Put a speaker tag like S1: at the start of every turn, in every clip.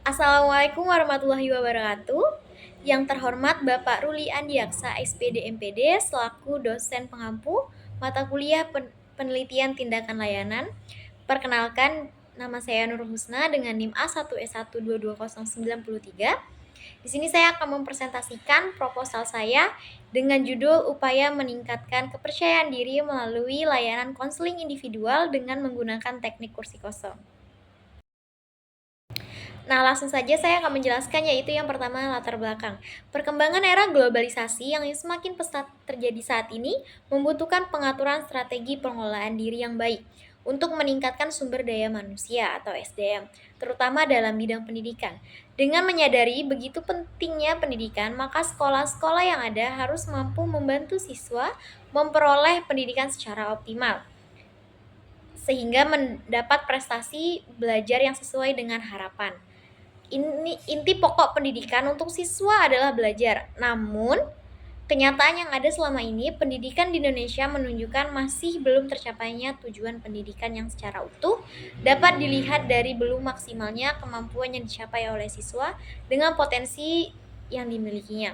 S1: Assalamualaikum warahmatullahi wabarakatuh. Yang terhormat Bapak Ruli Andiaksa, SPD MPD, selaku dosen pengampu mata kuliah Penelitian Tindakan Layanan. Perkenalkan, nama saya Nur Husna dengan NIM A1S1220903. Di sini saya akan mempresentasikan proposal saya dengan judul Upaya Meningkatkan Kepercayaan Diri Melalui Layanan Konseling Individual dengan Menggunakan Teknik Kursi Kosong. Nah, langsung saja saya akan menjelaskan, yaitu yang pertama, latar belakang. Perkembangan era globalisasi yang semakin pesat terjadi saat ini membutuhkan pengaturan strategi pengelolaan diri yang baik untuk meningkatkan sumber daya manusia atau SDM, terutama dalam bidang pendidikan. Dengan menyadari begitu pentingnya pendidikan, maka sekolah-sekolah yang ada harus mampu membantu siswa memperoleh pendidikan secara optimal, sehingga mendapat prestasi belajar yang sesuai dengan harapan. Inti pokok pendidikan untuk siswa adalah belajar. Namun, kenyataan yang ada selama ini, pendidikan di Indonesia menunjukkan masih belum tercapainya tujuan pendidikan yang secara utuh dapat dilihat dari belum maksimalnya kemampuan yang dicapai oleh siswa dengan potensi yang dimilikinya.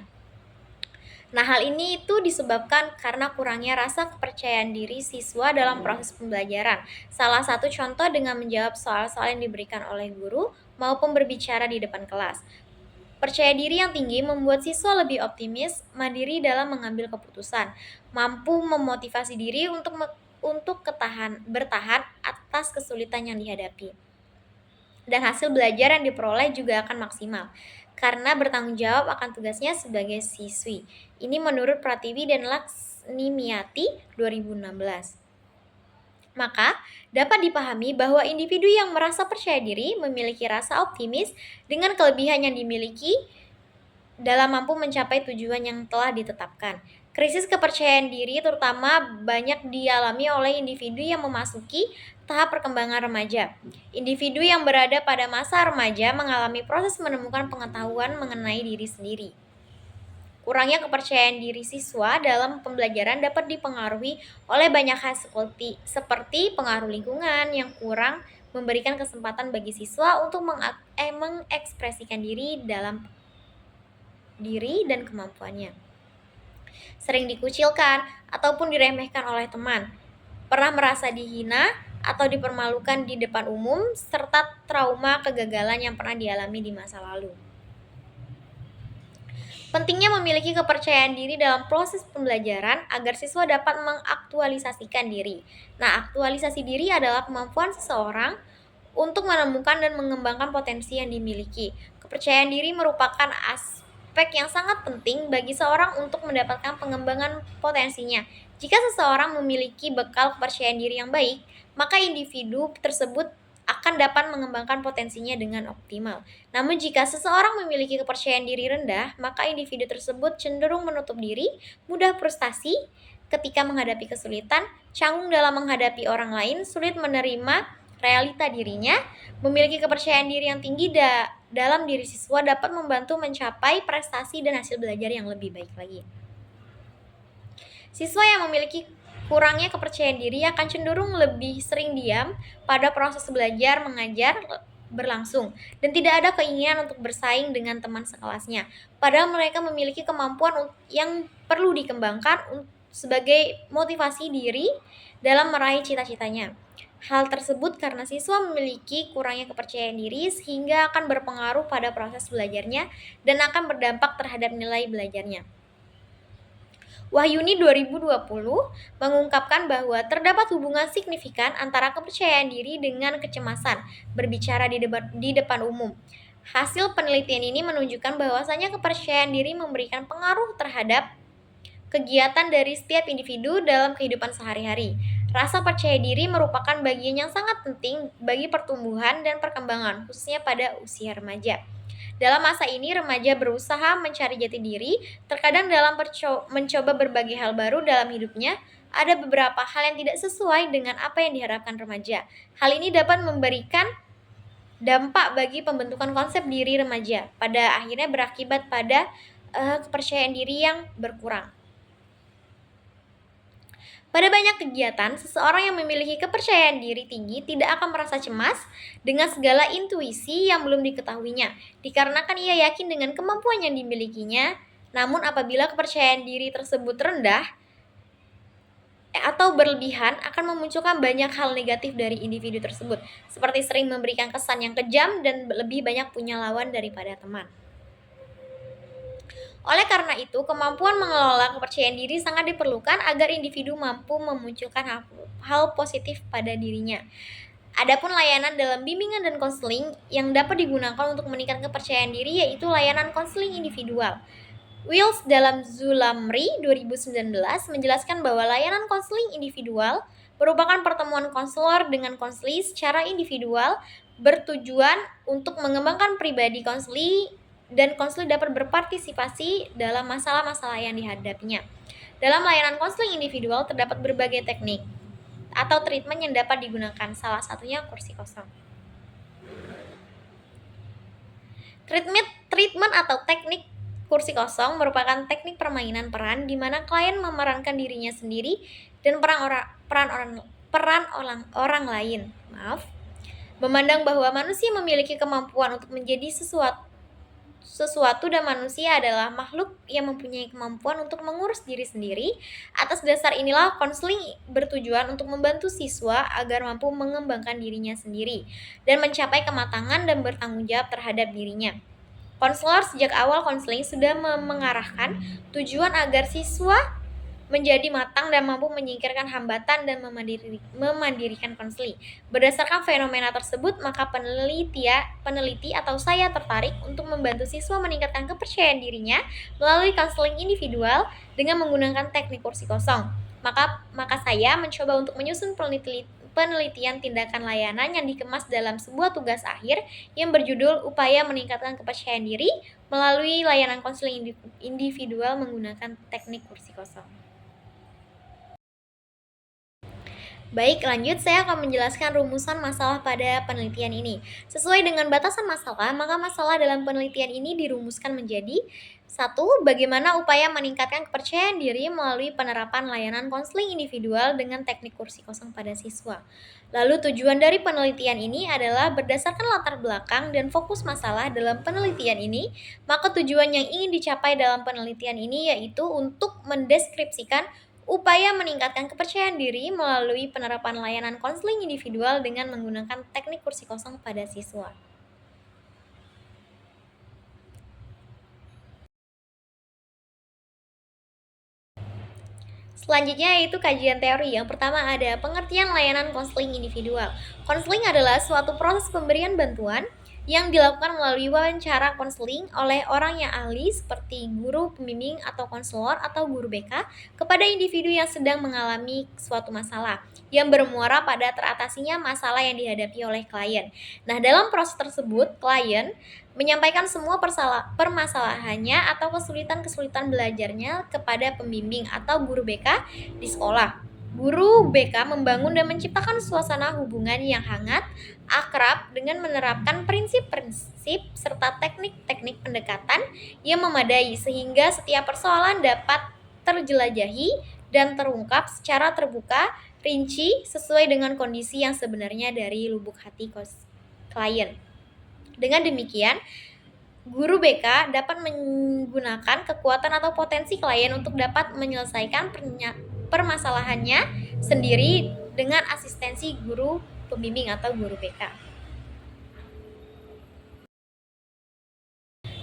S1: Nah, hal ini itu disebabkan karena kurangnya rasa kepercayaan diri siswa dalam proses pembelajaran. Salah satu contoh dengan menjawab soal-soal yang diberikan oleh guru maupun berbicara di depan kelas. Percaya diri yang tinggi membuat siswa lebih optimis, mandiri dalam mengambil keputusan, mampu memotivasi diri untuk bertahan atas kesulitan yang dihadapi. Dan hasil belajar yang diperoleh juga akan maksimal karena bertanggung jawab akan tugasnya sebagai siswi. Ini menurut Pratiwi dan Laksminiati 2016. Maka, dapat dipahami bahwa individu yang merasa percaya diri memiliki rasa optimis dengan kelebihan yang dimiliki dalam mampu mencapai tujuan yang telah ditetapkan. Krisis kepercayaan diri terutama banyak dialami oleh individu yang memasuki tahap perkembangan remaja. Individu yang berada pada masa remaja mengalami proses menemukan pengetahuan mengenai diri sendiri. Kurangnya kepercayaan diri siswa dalam pembelajaran dapat dipengaruhi oleh banyak hal seperti pengaruh lingkungan yang kurang memberikan kesempatan bagi siswa untuk mengekspresikan diri dan kemampuannya. Sering dikucilkan ataupun diremehkan oleh teman, pernah merasa dihina atau dipermalukan di depan umum, serta trauma kegagalan yang pernah dialami di masa lalu. Pentingnya memiliki kepercayaan diri dalam proses pembelajaran agar siswa dapat mengaktualisasikan diri. Nah, aktualisasi diri adalah kemampuan seseorang untuk menemukan dan mengembangkan potensi yang dimiliki. Kepercayaan diri merupakan aspek yang sangat penting bagi seorang untuk mendapatkan pengembangan potensinya. Jika seseorang memiliki bekal kepercayaan diri yang baik, maka individu tersebut akan dapat mengembangkan potensinya dengan optimal. Namun jika seseorang memiliki kepercayaan diri rendah, maka individu tersebut cenderung menutup diri, mudah frustasi ketika menghadapi kesulitan, canggung dalam menghadapi orang lain, sulit menerima realita dirinya. Memiliki kepercayaan diri yang tinggi dalam diri siswa dapat membantu mencapai prestasi dan hasil belajar yang lebih baik lagi. Siswa yang memiliki kurangnya kepercayaan diri akan cenderung lebih sering diam pada proses belajar mengajar berlangsung dan tidak ada keinginan untuk bersaing dengan teman sekelasnya. Padahal mereka memiliki kemampuan yang perlu dikembangkan sebagai motivasi diri dalam meraih cita-citanya. Hal tersebut karena siswa memiliki kurangnya kepercayaan diri sehingga akan berpengaruh pada proses belajarnya dan akan berdampak terhadap nilai belajarnya. Wahyuni 2020 mengungkapkan bahwa terdapat hubungan signifikan antara kepercayaan diri dengan kecemasan berbicara di depan umum. Hasil penelitian ini menunjukkan bahwasanya kepercayaan diri memberikan pengaruh terhadap kegiatan dari setiap individu dalam kehidupan sehari-hari. Rasa percaya diri merupakan bagian yang sangat penting bagi pertumbuhan dan perkembangan, khususnya pada usia remaja. Dalam masa ini, remaja berusaha mencari jati diri. Terkadang dalam mencoba berbagai hal baru dalam hidupnya, ada beberapa hal yang tidak sesuai dengan apa yang diharapkan remaja. Hal ini dapat memberikan dampak bagi pembentukan konsep diri remaja. Pada akhirnya berakibat pada kepercayaan diri yang berkurang. Pada banyak kegiatan, seseorang yang memiliki kepercayaan diri tinggi tidak akan merasa cemas dengan segala intuisi yang belum diketahuinya, dikarenakan ia yakin dengan kemampuan yang dimilikinya. Namun apabila kepercayaan diri tersebut rendah atau berlebihan akan memunculkan banyak hal negatif dari individu tersebut, seperti sering memberikan kesan yang kejam dan lebih banyak punya lawan daripada teman. Oleh karena itu, kemampuan mengelola kepercayaan diri sangat diperlukan agar individu mampu memunculkan hal positif pada dirinya. Adapun layanan dalam bimbingan dan konseling yang dapat digunakan untuk meningkatkan kepercayaan diri yaitu layanan konseling individual. Wills dalam Zulamri 2019 menjelaskan bahwa layanan konseling individual merupakan pertemuan konselor dengan konseli secara individual bertujuan untuk mengembangkan pribadi konseli dan konseli dapat berpartisipasi dalam masalah-masalah yang dihadapinya. Dalam layanan konseling individual terdapat berbagai teknik atau treatment yang dapat digunakan, salah satunya kursi kosong. Treatment atau teknik kursi kosong merupakan teknik permainan peran di mana klien memerankan dirinya sendiri dan peran orang lain. Memandang bahwa manusia memiliki kemampuan untuk menjadi sesuatu dan manusia adalah makhluk yang mempunyai kemampuan untuk mengurus diri sendiri. Atas dasar inilah konseling bertujuan untuk membantu siswa agar mampu mengembangkan dirinya sendiri dan mencapai kematangan dan bertanggung jawab terhadap dirinya. Konselor sejak awal konseling sudah mengarahkan tujuan agar siswa menjadi matang dan mampu menyingkirkan hambatan dan memandirikan konseling. Berdasarkan fenomena tersebut, maka peneliti atau saya tertarik untuk membantu siswa meningkatkan kepercayaan dirinya melalui konseling individual dengan menggunakan teknik kursi kosong. Maka saya mencoba untuk menyusun penelitian tindakan layanan yang dikemas dalam sebuah tugas akhir yang berjudul Upaya Meningkatkan Kepercayaan Diri melalui layanan konseling individual menggunakan teknik kursi kosong. Baik, lanjut saya akan menjelaskan rumusan masalah pada penelitian ini. Sesuai dengan batasan masalah, maka masalah dalam penelitian ini dirumuskan menjadi 1. Bagaimana upaya meningkatkan kepercayaan diri melalui penerapan layanan konseling individual dengan teknik kursi kosong pada siswa. Lalu tujuan dari penelitian ini adalah berdasarkan latar belakang dan fokus masalah dalam penelitian ini, maka tujuan yang ingin dicapai dalam penelitian ini yaitu untuk mendeskripsikan upaya meningkatkan kepercayaan diri melalui penerapan layanan konseling individual dengan menggunakan teknik kursi kosong pada siswa. Selanjutnya yaitu kajian teori. Yang pertama ada pengertian layanan konseling individual. Konseling adalah suatu proses pemberian bantuan yang dilakukan melalui wawancara konseling oleh orang yang ahli seperti guru pembimbing atau konselor atau guru BK kepada individu yang sedang mengalami suatu masalah yang bermuara pada teratasinya masalah yang dihadapi oleh klien. Nah, dalam proses tersebut, klien menyampaikan semua permasalahannya atau kesulitan-kesulitan belajarnya kepada pembimbing atau guru BK di sekolah. Guru BK membangun dan menciptakan suasana hubungan yang hangat, akrab dengan menerapkan prinsip-prinsip serta teknik-teknik pendekatan yang memadai sehingga setiap persoalan dapat terjelajahi dan terungkap secara terbuka, rinci, sesuai dengan kondisi yang sebenarnya dari lubuk hati klien. Dengan demikian, guru BK dapat menggunakan kekuatan atau potensi klien untuk dapat menyelesaikan permasalahannya sendiri dengan asistensi guru pembimbing atau guru BK.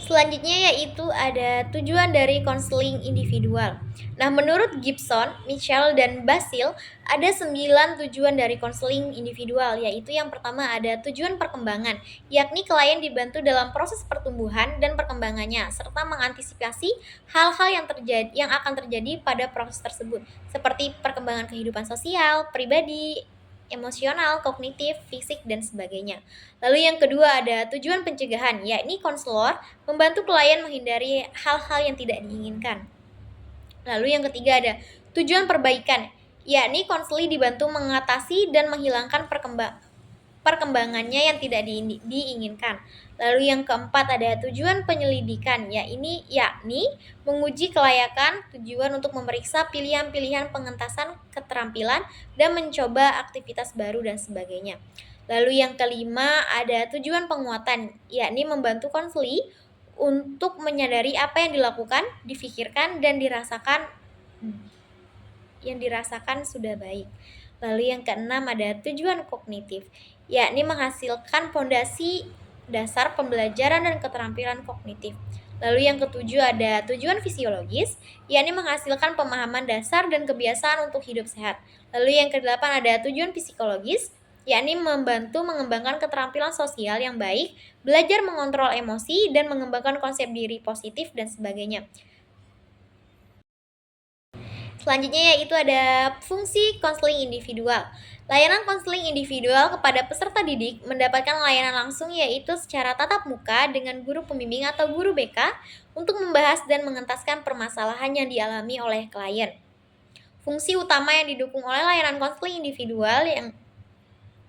S1: Selanjutnya yaitu ada tujuan dari konseling individual. Nah, menurut Gibson, Mitchell, dan Basil, ada 9 tujuan dari konseling individual, yaitu yang pertama ada tujuan perkembangan, yakni klien dibantu dalam proses pertumbuhan dan perkembangannya, serta mengantisipasi hal-hal yang akan terjadi pada proses tersebut, seperti perkembangan kehidupan sosial, pribadi, emosional, kognitif, fisik, dan sebagainya. Lalu yang kedua ada tujuan pencegahan, yakni konselor membantu klien menghindari hal-hal yang tidak diinginkan. Lalu yang ketiga ada tujuan perbaikan, yakni konseli dibantu mengatasi dan menghilangkan perkembangannya yang tidak diinginkan. Lalu yang keempat ada tujuan penyelidikan, yakni menguji kelayakan tujuan untuk memeriksa pilihan-pilihan pengentasan keterampilan dan mencoba aktivitas baru dan sebagainya. Lalu yang kelima ada tujuan penguatan, yakni membantu konseli untuk menyadari apa yang dilakukan, difikirkan, dan dirasakan sudah baik. Lalu yang keenam ada tujuan kognitif, yakni menghasilkan fondasi dasar pembelajaran dan keterampilan kognitif. Lalu yang ketujuh ada tujuan fisiologis, yakni menghasilkan pemahaman dasar dan kebiasaan untuk hidup sehat. Lalu yang kedelapan ada tujuan psikologis, yakni membantu mengembangkan keterampilan sosial yang baik, belajar mengontrol emosi, dan mengembangkan konsep diri positif dan sebagainya. Selanjutnya yaitu ada fungsi konseling individual. Layanan konseling individual kepada peserta didik mendapatkan layanan langsung yaitu secara tatap muka dengan guru pembimbing atau guru BK untuk membahas dan mengentaskan permasalahan yang dialami oleh klien. Fungsi utama yang didukung oleh layanan konseling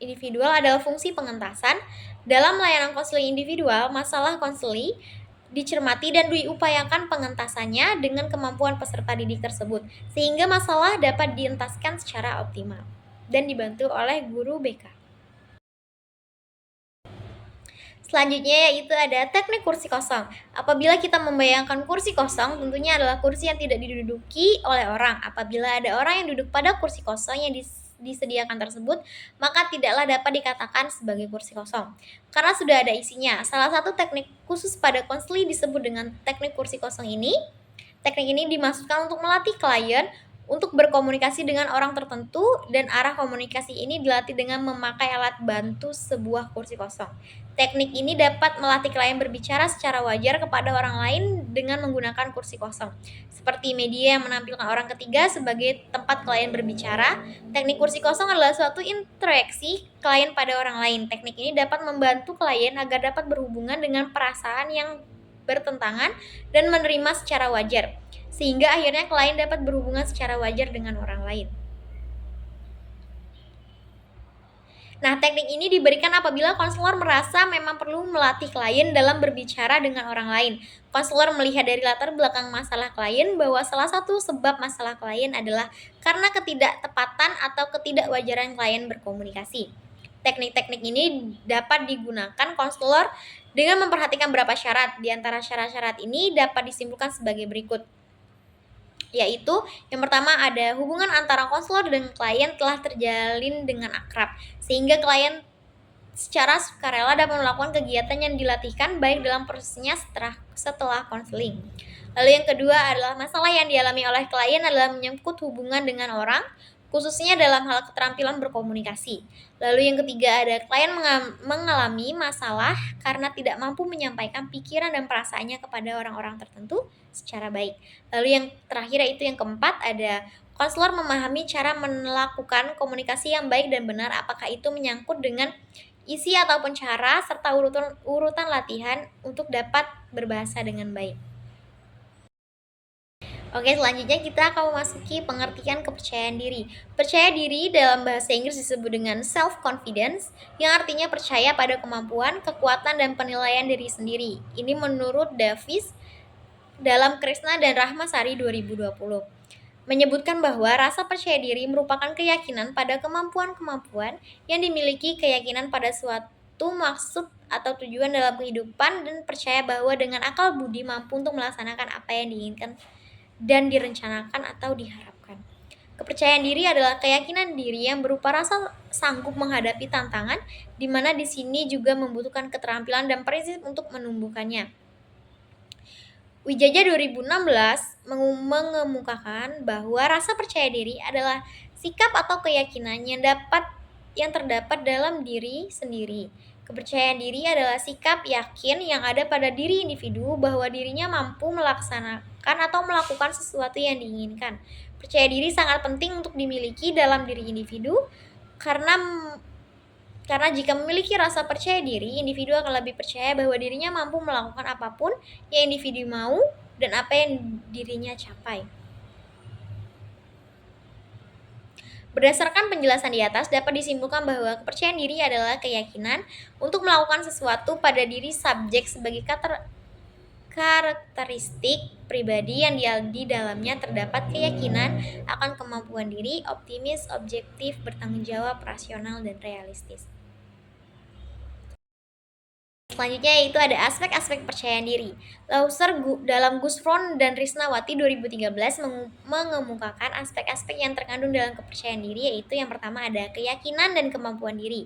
S1: individual adalah fungsi pengentasan. Dalam layanan konseling individual, masalah konseling dicermati dan diupayakan pengentasannya dengan kemampuan peserta didik tersebut, sehingga masalah dapat dientaskan secara optimal dan dibantu oleh guru BK. Selanjutnya yaitu ada teknik kursi kosong. Apabila kita membayangkan kursi kosong, tentunya adalah kursi yang tidak diduduki oleh orang. Apabila ada orang yang duduk pada kursi kosong yang disediakan tersebut, maka tidaklah dapat dikatakan sebagai kursi kosong karena sudah ada isinya. Salah satu teknik khusus pada konseling disebut dengan teknik kursi kosong ini. Teknik ini dimaksudkan untuk melatih klien untuk berkomunikasi dengan orang tertentu, dan arah komunikasi ini dilatih dengan memakai alat bantu sebuah kursi kosong. Teknik ini dapat melatih klien berbicara secara wajar kepada orang lain dengan menggunakan kursi kosong, seperti media yang menampilkan orang ketiga sebagai tempat klien berbicara. Teknik kursi kosong adalah suatu interaksi klien pada orang lain. Teknik ini dapat membantu klien agar dapat berhubungan dengan perasaan yang bertentangan dan menerima secara wajar, sehingga akhirnya klien dapat berhubungan secara wajar dengan orang lain. Nah, teknik ini diberikan apabila konselor merasa memang perlu melatih klien dalam berbicara dengan orang lain. Konselor melihat dari latar belakang masalah klien bahwa salah satu sebab masalah klien adalah karena ketidaktepatan atau ketidakwajaran klien berkomunikasi. Teknik-teknik ini dapat digunakan konselor dengan memperhatikan beberapa syarat. Di antara syarat-syarat ini dapat disimpulkan sebagai berikut, yaitu yang pertama ada hubungan antara konselor dan klien telah terjalin dengan akrab, sehingga klien secara sukarela dapat melakukan kegiatan yang dilatihkan baik dalam prosesnya setelah konseling. Lalu yang kedua adalah masalah yang dialami oleh klien adalah menyangkut hubungan dengan orang, khususnya dalam hal keterampilan berkomunikasi. Lalu yang ketiga ada klien mengalami masalah karena tidak mampu menyampaikan pikiran dan perasaannya kepada orang-orang tertentu secara baik. Lalu yang terakhir yaitu yang keempat ada konselor memahami cara melakukan komunikasi yang baik dan benar, apakah itu menyangkut dengan isi ataupun cara serta urutan latihan untuk dapat berbahasa dengan baik. Oke, selanjutnya kita akan memasuki pengertian kepercayaan diri. Percaya diri dalam bahasa Inggris disebut dengan self-confidence, yang artinya percaya pada kemampuan, kekuatan, dan penilaian diri sendiri. Ini menurut Davis dalam Krishna dan Rahmasari 2020. Menyebutkan bahwa rasa percaya diri merupakan keyakinan pada kemampuan-kemampuan yang dimiliki, keyakinan pada suatu maksud atau tujuan dalam kehidupan, dan percaya bahwa dengan akal budi mampu untuk melaksanakan apa yang diinginkan dan direncanakan atau diharapkan. Kepercayaan diri adalah keyakinan diri yang berupa rasa sanggup menghadapi tantangan, di mana di sini juga membutuhkan keterampilan dan prinsip untuk menumbuhkannya. Wijaya 2016 mengemukakan bahwa rasa percaya diri adalah sikap atau keyakinan yang terdapat dalam diri sendiri. Kepercayaan diri adalah sikap yakin yang ada pada diri individu bahwa dirinya mampu melaksanakan atau melakukan sesuatu yang diinginkan. Percaya diri sangat penting untuk dimiliki dalam diri individu karena jika memiliki rasa percaya diri, individu akan lebih percaya bahwa dirinya mampu melakukan apapun yang individu mau dan apa yang dirinya capai. Berdasarkan penjelasan di atas, dapat disimpulkan bahwa kepercayaan diri adalah keyakinan untuk melakukan sesuatu pada diri subjek sebagai karakteristik pribadi yang di dalamnya terdapat keyakinan akan kemampuan diri, optimis, objektif, bertanggung jawab, rasional, dan realistis. Selanjutnya yaitu ada aspek-aspek percayaan diri. Lauser dalam Gusfron dan Risnawati 2013 mengemukakan aspek-aspek yang terkandung dalam kepercayaan diri, yaitu yang pertama ada keyakinan dan kemampuan diri.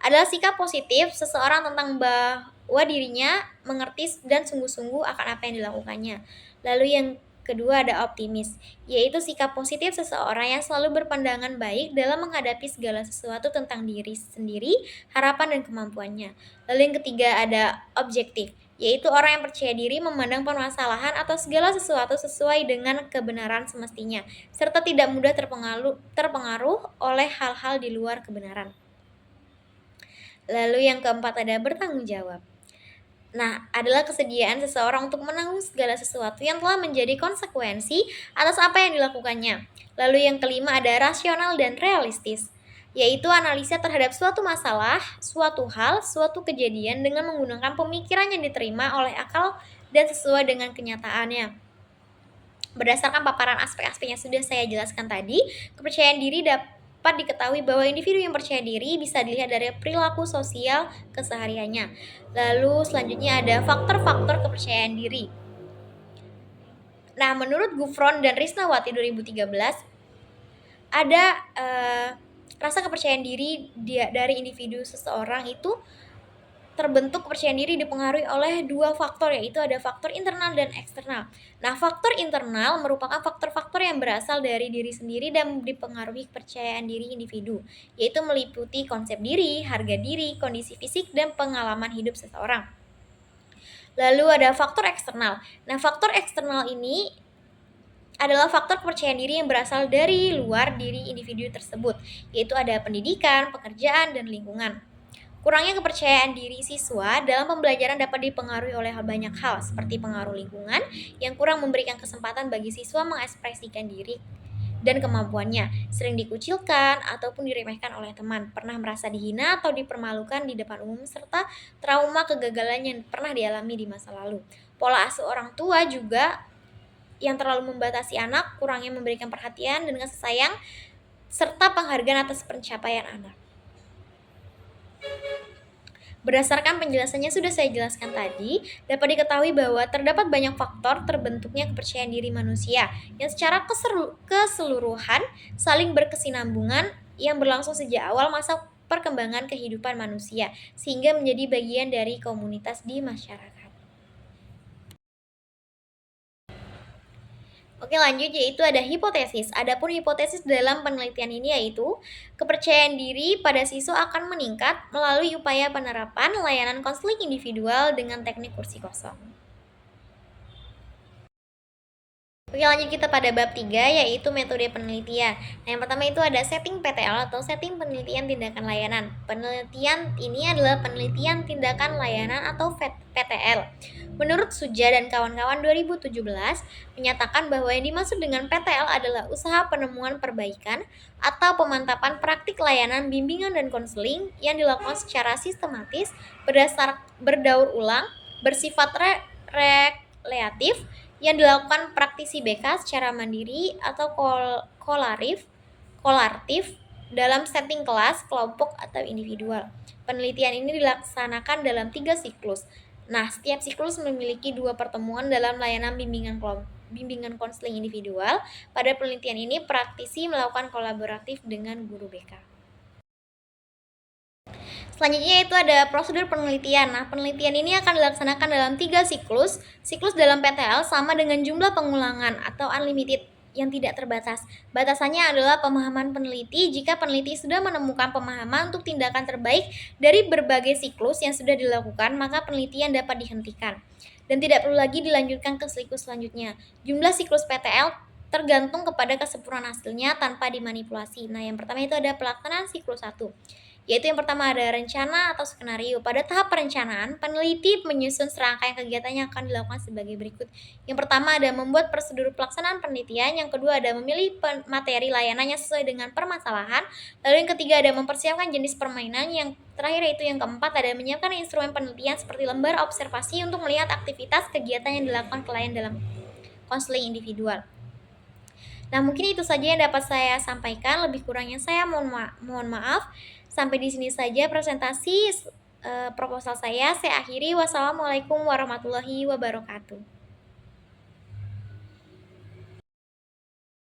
S1: Adalah sikap positif seseorang tentang bahwa dirinya mengerti dan sungguh-sungguh akan apa yang dilakukannya. Lalu yang kedua ada optimis, yaitu sikap positif seseorang yang selalu berpandangan baik dalam menghadapi segala sesuatu tentang diri sendiri, harapan dan kemampuannya. Lalu yang ketiga ada objektif, yaitu orang yang percaya diri memandang permasalahan atau segala sesuatu sesuai dengan kebenaran semestinya, serta tidak mudah terpengaruh oleh hal-hal di luar kebenaran. Lalu yang keempat ada bertanggung jawab. Nah, adalah kesediaan seseorang untuk menanggung segala sesuatu yang telah menjadi konsekuensi atas apa yang dilakukannya. Lalu yang kelima ada rasional dan realistis, yaitu analisa terhadap suatu masalah, suatu hal, suatu kejadian dengan menggunakan pemikiran yang diterima oleh akal dan sesuai dengan kenyataannya. Berdasarkan paparan aspek-aspek yang sudah saya jelaskan tadi, kepercayaan diri dapat diketahui bahwa individu yang percaya diri bisa dilihat dari perilaku sosial kesehariannya. Lalu selanjutnya ada faktor-faktor kepercayaan diri. Nah, menurut Gufron dan Risnawati 2013, ada rasa kepercayaan diri dari individu seseorang itu terbentuk kepercayaan diri dipengaruhi oleh dua faktor, yaitu ada faktor internal dan eksternal. Nah, faktor internal merupakan faktor-faktor yang berasal dari diri sendiri dan dipengaruhi kepercayaan diri individu, yaitu meliputi konsep diri, harga diri, kondisi fisik, dan pengalaman hidup seseorang. Lalu ada faktor eksternal. Nah, faktor eksternal ini adalah faktor kepercayaan diri yang berasal dari luar diri individu tersebut, yaitu ada pendidikan, pekerjaan, dan lingkungan. Kurangnya kepercayaan diri siswa dalam pembelajaran dapat dipengaruhi oleh banyak hal, seperti pengaruh lingkungan yang kurang memberikan kesempatan bagi siswa mengekspresikan diri dan kemampuannya, sering dikucilkan ataupun diremehkan oleh teman, pernah merasa dihina atau dipermalukan di depan umum, serta trauma kegagalan yang pernah dialami di masa lalu. Pola asuh orang tua juga yang terlalu membatasi anak, kurangnya memberikan perhatian dan kasih sayang, serta penghargaan atas pencapaian anak. Berdasarkan penjelasannya sudah saya jelaskan tadi, dapat diketahui bahwa terdapat banyak faktor terbentuknya kepercayaan diri manusia yang secara keseluruhan saling berkesinambungan yang berlangsung sejak awal masa perkembangan kehidupan manusia sehingga menjadi bagian dari komunitas di masyarakat. Oke, lanjut yaitu ada hipotesis. Adapun hipotesis dalam penelitian ini yaitu kepercayaan diri pada siswa akan meningkat melalui upaya penerapan layanan konseling individual dengan teknik kursi kosong. Oke, lanjut kita pada bab 3 yaitu metode penelitian. Nah, yang pertama itu ada setting PTL atau setting penelitian tindakan layanan. Penelitian ini adalah penelitian tindakan layanan atau PTL. Menurut Suja dan kawan-kawan 2017 menyatakan bahwa yang dimaksud dengan PTL adalah usaha penemuan perbaikan atau pemantapan praktik layanan bimbingan dan konseling yang dilakukan secara sistematis, berdaur ulang, bersifat rekreatif, yang dilakukan praktisi BK secara mandiri atau kolatif dalam setting kelas, kelompok, atau individual. Penelitian ini dilaksanakan dalam 3 siklus. Nah, setiap siklus memiliki 2 pertemuan dalam layanan bimbingan konseling individual. Pada penelitian ini, praktisi melakukan kolaboratif dengan guru BK. Selanjutnya itu ada prosedur penelitian. Nah, penelitian ini akan dilaksanakan dalam 3 siklus. Siklus dalam PTL sama dengan jumlah pengulangan atau unlimited yang tidak terbatas. Batasannya adalah pemahaman peneliti. Jika peneliti sudah menemukan pemahaman untuk tindakan terbaik dari berbagai siklus yang sudah dilakukan, maka penelitian dapat dihentikan dan tidak perlu lagi dilanjutkan ke siklus selanjutnya. Jumlah siklus PTL tergantung kepada kesempurnaan hasilnya tanpa dimanipulasi. Nah, yang pertama itu ada pelaksanaan siklus 1. Yaitu yang pertama ada rencana atau skenario. Pada tahap perencanaan, peneliti menyusun serangkaian kegiatan yang akan dilakukan sebagai berikut. Yang pertama ada membuat prosedur pelaksanaan penelitian, yang kedua ada memilih materi layanan yang sesuai dengan permasalahan, lalu yang ketiga ada mempersiapkan jenis permainan, yang terakhir yaitu yang keempat ada menyiapkan instrumen penelitian seperti lembar observasi untuk melihat aktivitas kegiatan yang dilakukan klien dalam konseling individual. Nah, mungkin itu saja yang dapat saya sampaikan. Lebih kurangnya saya mohon maaf. Sampai di sini saja presentasi proposal saya. Saya akhiri. Wassalamualaikum warahmatullahi wabarakatuh.